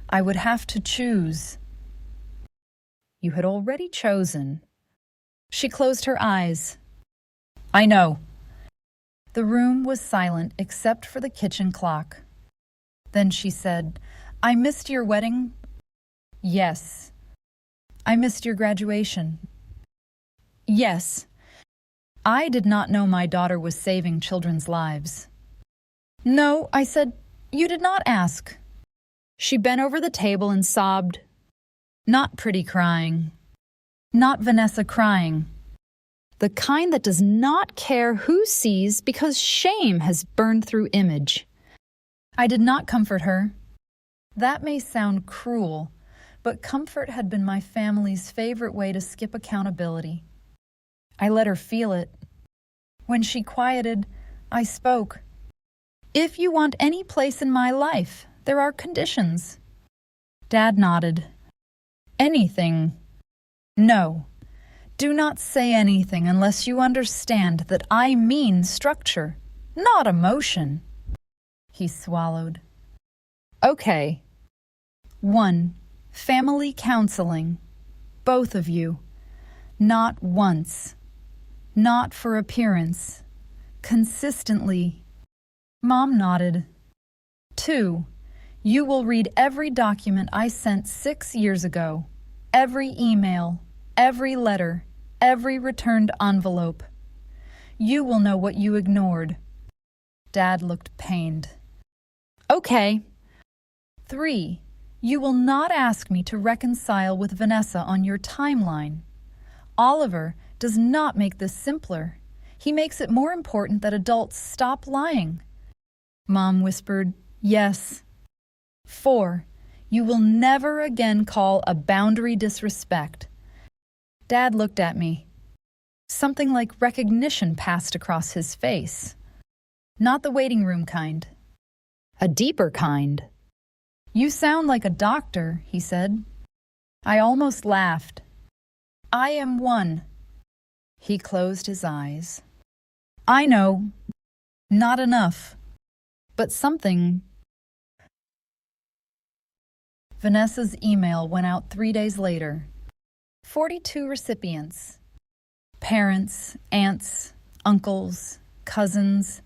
I would have to choose." You had already chosen. She closed her eyes. I know. The room was silent except for the kitchen clock. Then she said, "I missed your wedding." Yes. "I missed your graduation." Yes. I did not know my daughter was saving children's lives. "No," I said, "you did not ask." She bent over the table and sobbed. Not pretty crying. Not Vanessa crying. The kind that does not care who sees because shame has burned through image. I did not comfort her. That may sound cruel, but comfort had been my family's favorite way to skip accountability. I let her feel it. When she quieted, I spoke. "If you want any place in my life, there are conditions." Dad nodded. "Anything?" "No. Do not say anything unless you understand that I mean structure, not emotion." He swallowed. "Okay. 1. Family counseling. Both of you. Not once. Not for appearance. Consistently." Mom nodded. 2. You will read every document I sent 6 years ago, every email, every letter, every returned envelope. You will know what you ignored. Dad looked pained. Okay. 3. You will not ask me to reconcile with Vanessa on your timeline. Oliver does not make this simpler. He makes it more important that adults stop lying. Mom whispered, yes. 4. You will never again call a boundary disrespect. Dad looked at me. Something like recognition passed across his face. Not the waiting room kind. A deeper kind. You sound like a doctor, he said. I almost laughed. I am one. He closed his eyes. I know. Not enough. But something. Vanessa's email went out 3 days later. 42 recipients. Parents, aunts, uncles, cousins,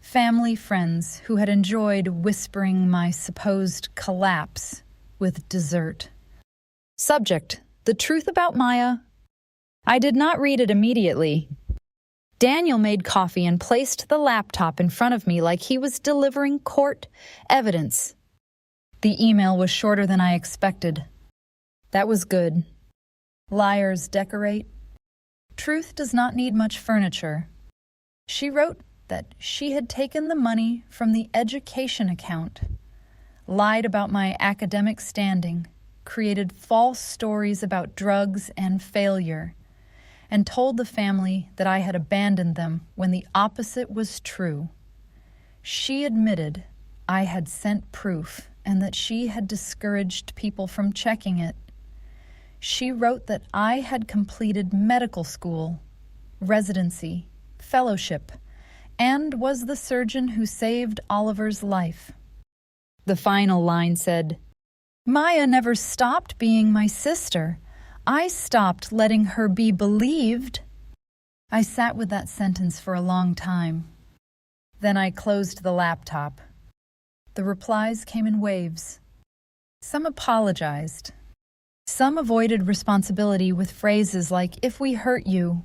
family friends who had enjoyed whispering my supposed collapse with dessert. Subject: the truth about Maya. I did not read it immediately. Daniel made coffee and placed the laptop in front of me like he was delivering court evidence. The email was shorter than I expected. That was good. Liars decorate. Truth does not need much furniture. She wrote that she had taken the money from the education account, lied about my academic standing, created false stories about drugs and failure, and told the family that I had abandoned them when the opposite was true. She admitted I had sent proof and that she had discouraged people from checking it. She wrote that I had completed medical school, residency, fellowship, and was the surgeon who saved Oliver's life. The final line said, Maya never stopped being my sister. I stopped letting her be believed. I sat with that sentence for a long time. Then I closed the laptop. The replies came in waves. Some apologized. Some avoided responsibility with phrases like, if we hurt you.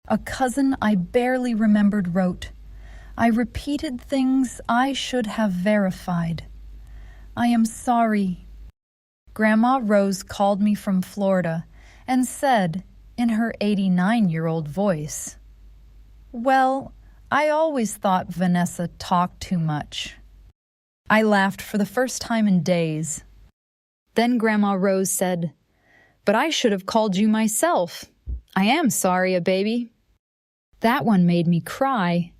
A cousin I barely remembered wrote, I repeated things I should have verified. I am sorry. Grandma Rose called me from Florida and said, in her 89-year-old voice, well, I always thought Vanessa talked too much. I laughed for the first time in days. Then Grandma Rose said, but I should have called you myself. I am sorry, a baby. That one made me cry.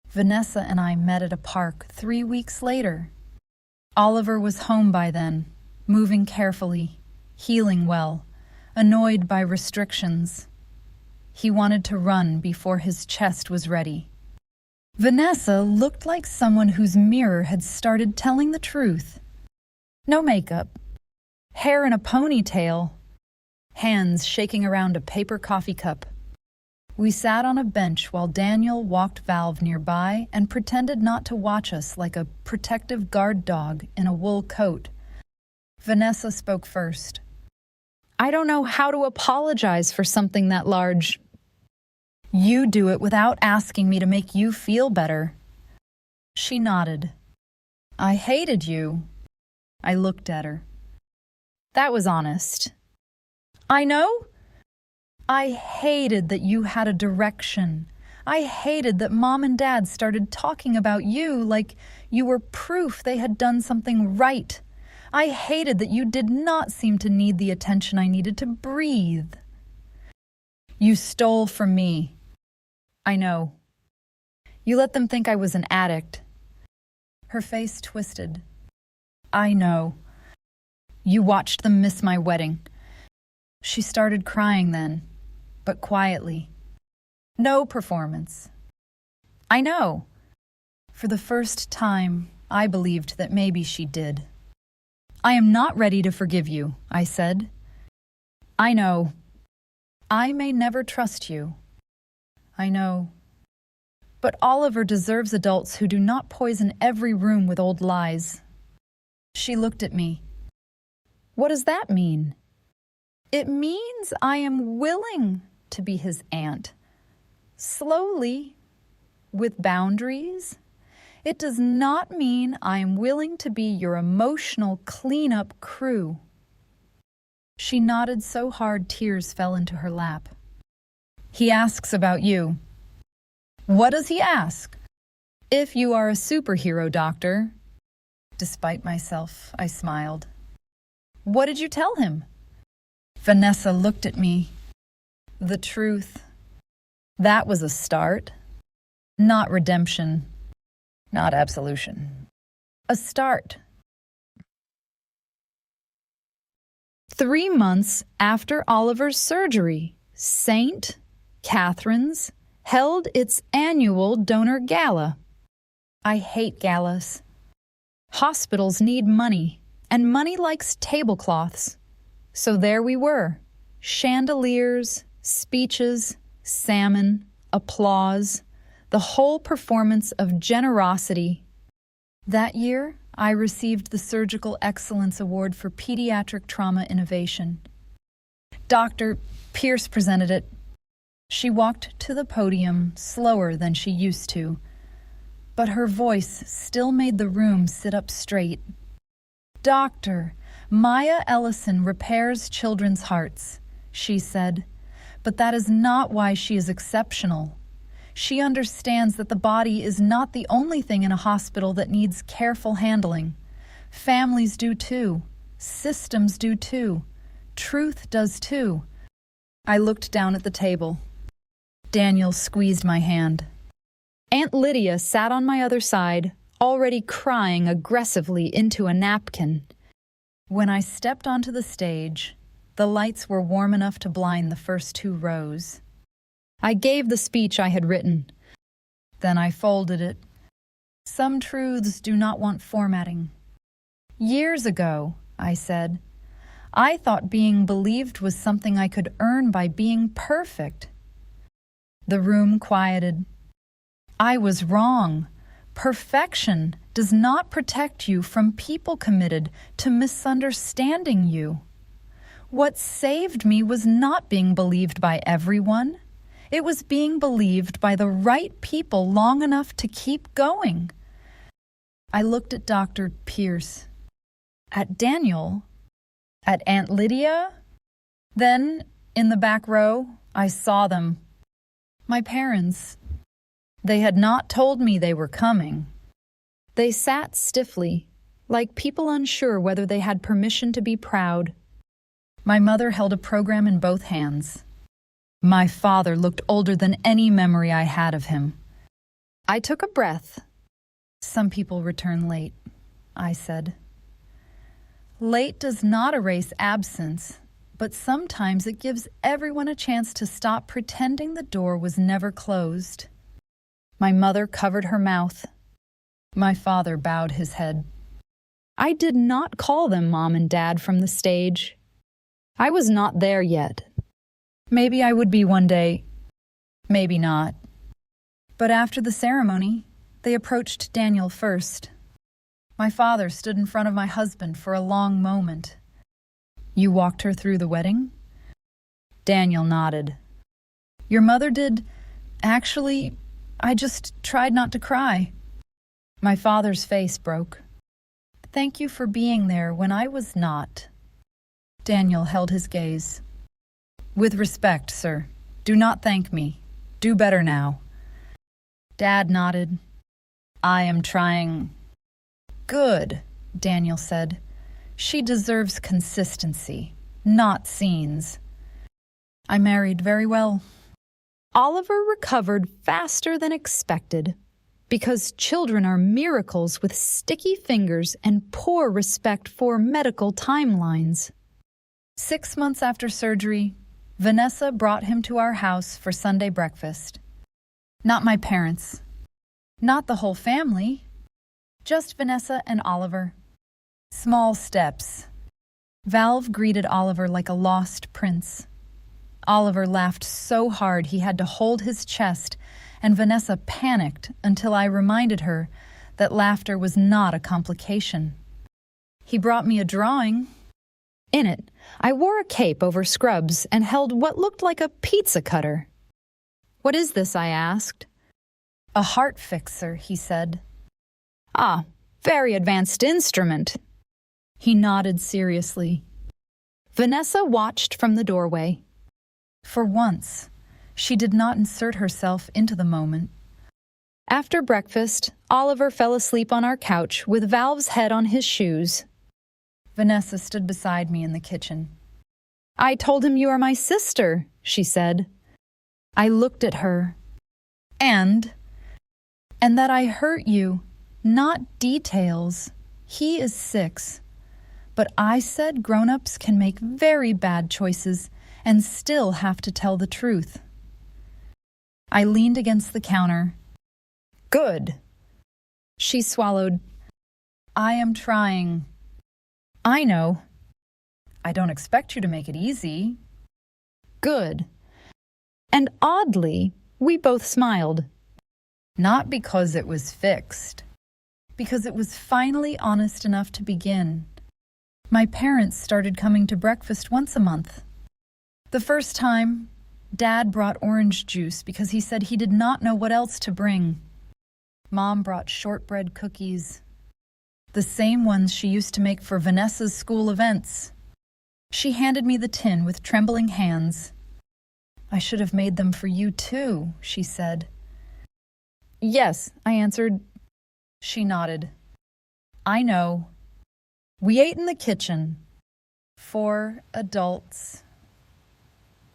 Vanessa and I met at a park 3 weeks later. Oliver was home by then, moving carefully, healing well, annoyed by restrictions. He wanted to run before his chest was ready. Vanessa looked like someone whose mirror had started telling the truth. No makeup, hair in a ponytail, hands shaking around a paper coffee cup. We sat on a bench while Daniel walked Valve nearby and pretended not to watch us like a protective guard dog in a wool coat. Vanessa spoke first. I don't know how to apologize for something that large. You do it without asking me to make you feel better. She nodded. I hated you. I looked at her. That was honest. I know. I hated that you had a direction. I hated that Mom and Dad started talking about you like you were proof they had done something right. I hated that you did not seem to need the attention I needed to breathe. You stole from me. I know. You let them think I was an addict. Her face twisted. I know. You watched them miss my wedding. She started crying then, but quietly. No performance. I know. For the first time, I believed that maybe she did. I am not ready to forgive you, I said. I know. I may never trust you. I know. But Oliver deserves adults who do not poison every room with old lies. She looked at me. What does that mean? It means I am willing to be his aunt. Slowly, with boundaries. It does not mean I am willing to be your emotional cleanup crew. She nodded so hard tears fell into her lap. He asks about you. What does he ask? If you are a superhero, doctor. Despite myself, I smiled. What did you tell him? Vanessa looked at me. The truth. That was a start. Not redemption. Not absolution. A start. 3 months after Oliver's surgery, St. Catherine's held its annual donor gala. I hate galas. Hospitals need money, and money likes tablecloths. So there we were, chandeliers, speeches, salmon, applause, the whole performance of generosity. That year, I received the Surgical Excellence Award for Pediatric Trauma Innovation. Dr. Pierce presented it. She walked to the podium slower than she used to, but her voice still made the room sit up straight. Dr. Maya Ellison repairs children's hearts, she said, but that is not why she is exceptional. She understands that the body is not the only thing in a hospital that needs careful handling. Families do too. Systems do too. Truth does too. I looked down at the table. Daniel squeezed my hand. Aunt Lydia sat on my other side, already crying aggressively into a napkin. When I stepped onto the stage, the lights were warm enough to blind the first 2 rows. I gave the speech I had written. Then I folded it. Some truths do not want formatting. Years ago, I said, I thought being believed was something I could earn by being perfect. The room quieted. I was wrong. Perfection does not protect you from people committed to misunderstanding you. What saved me was not being believed by everyone. It was being believed by the right people long enough to keep going. I looked at Dr. Pierce, at Daniel, at Aunt Lydia. Then, in the back row, I saw them. My parents. They had not told me they were coming. They sat stiffly, like people unsure whether they had permission to be proud. My mother held a program in both hands. My father looked older than any memory I had of him. I took a breath. Some people return late, I said. Late does not erase absence, but sometimes it gives everyone a chance to stop pretending the door was never closed. My mother covered her mouth. My father bowed his head. I did not call them Mom and Dad from the stage. I was not there yet. Maybe I would be one day. Maybe not. But after the ceremony, they approached Daniel first. My father stood in front of my husband for a long moment. You walked her through the wedding? Daniel nodded. Your mother did. Actually, I just tried not to cry. My father's face broke. Thank you for being there when I was not. Daniel held his gaze. With respect, sir. Do not thank me. Do better now. Dad nodded. I am trying. Good, Daniel said. She deserves consistency, not scenes. I married very well. Oliver recovered faster than expected, because children are miracles with sticky fingers and poor respect for medical timelines. 6 months after surgery, Vanessa brought him to our house for Sunday breakfast. Not my parents. Not the whole family. Just Vanessa and Oliver. Small steps. Valve greeted Oliver like a lost prince. Oliver laughed so hard he had to hold his chest, and Vanessa panicked until I reminded her that laughter was not a complication. He brought me a drawing. In it, I wore a cape over scrubs and held what looked like a pizza cutter. "What is this?" I asked. "A heart fixer," he said. "Ah, very advanced instrument." He nodded seriously. Vanessa watched from the doorway. For once, she did not insert herself into the moment. After breakfast, Oliver fell asleep on our couch with Valve's head on his shoes. Vanessa stood beside me in the kitchen. "I told him you are my sister," she said. I looked at her. And that I hurt you, not details. He is 6. But I said grown-ups can make very bad choices and still have to tell the truth. I leaned against the counter. "Good." She swallowed. "I am trying." "I know." "I don't expect you to make it easy." "Good." And oddly, we both smiled. Not because it was fixed. Because it was finally honest enough to begin. My parents started coming to breakfast once a month. The first time, Dad brought orange juice because he said he did not know what else to bring. Mom brought shortbread cookies, the same ones she used to make for Vanessa's school events. She handed me the tin with trembling hands. "I should have made them for you too," she said. "Yes," I answered. She nodded. "I know." We ate in the kitchen. 4 adults,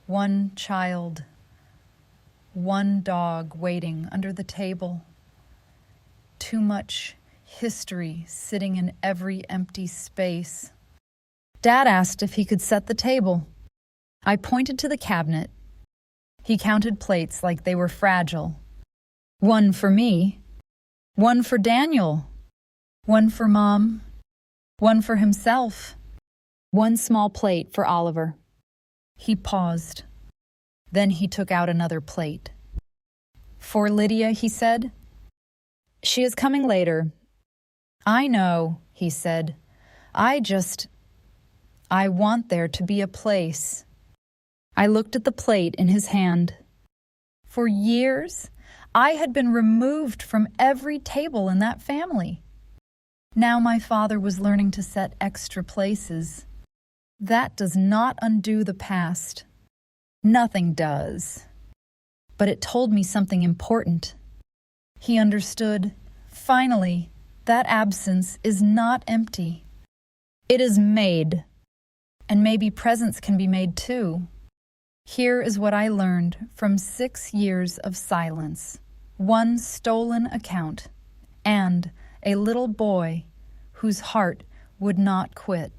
1 child, 1 dog waiting under the table. Too much history sitting in every empty space. Dad asked if he could set the table. I pointed to the cabinet. He counted plates like they were fragile. 1 for me, 1 for Daniel, 1 for Mom, 1 for himself, 1 small plate for Oliver. He paused. Then he took out another plate. "For Lydia," he said. "She is coming later." "I know," he said. I want there to be a place." I looked at the plate in his hand. For years, I had been removed from every table in that family. Now my father was learning to set extra places. That does not undo the past. Nothing does. But it told me something important. He understood, finally, that absence is not empty. It is made. And maybe presents can be made too. Here is what I learned from 6 years of silence, 1 stolen account, and a little boy whose heart would not quit.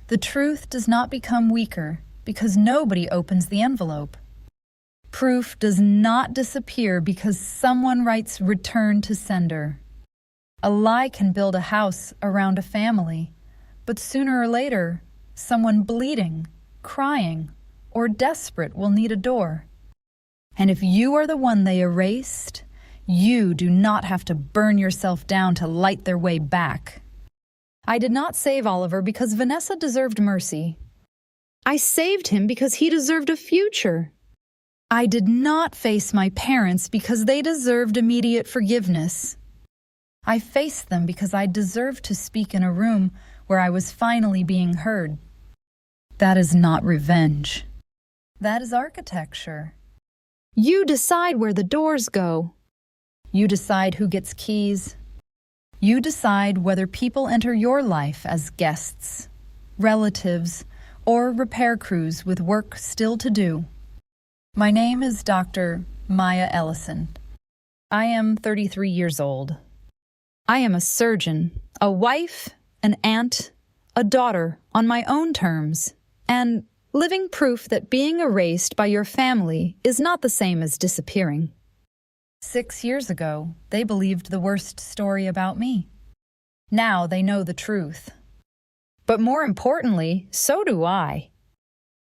The truth does not become weaker because nobody opens the envelope. Proof does not disappear because someone writes return to sender. A lie can build a house around a family, but sooner or later, someone bleeding, crying, or desperate will need a door. And if you are the one they erased, you do not have to burn yourself down to light their way back. I did not save Oliver because Vanessa deserved mercy. I saved him because he deserved a future. I did not face my parents because they deserved immediate forgiveness. I faced them because I deserved to speak in a room where I was finally being heard. That is not revenge. That is architecture. You decide where the doors go. You decide who gets keys. You decide whether people enter your life as guests, relatives, or repair crews with work still to do. My name is Dr. Maya Ellison. I am 33 years old. I am a surgeon, a wife, an aunt, a daughter on my own terms, and living proof that being erased by your family is not the same as disappearing. 6 years ago, they believed the worst story about me. Now they know the truth. But more importantly, so do I.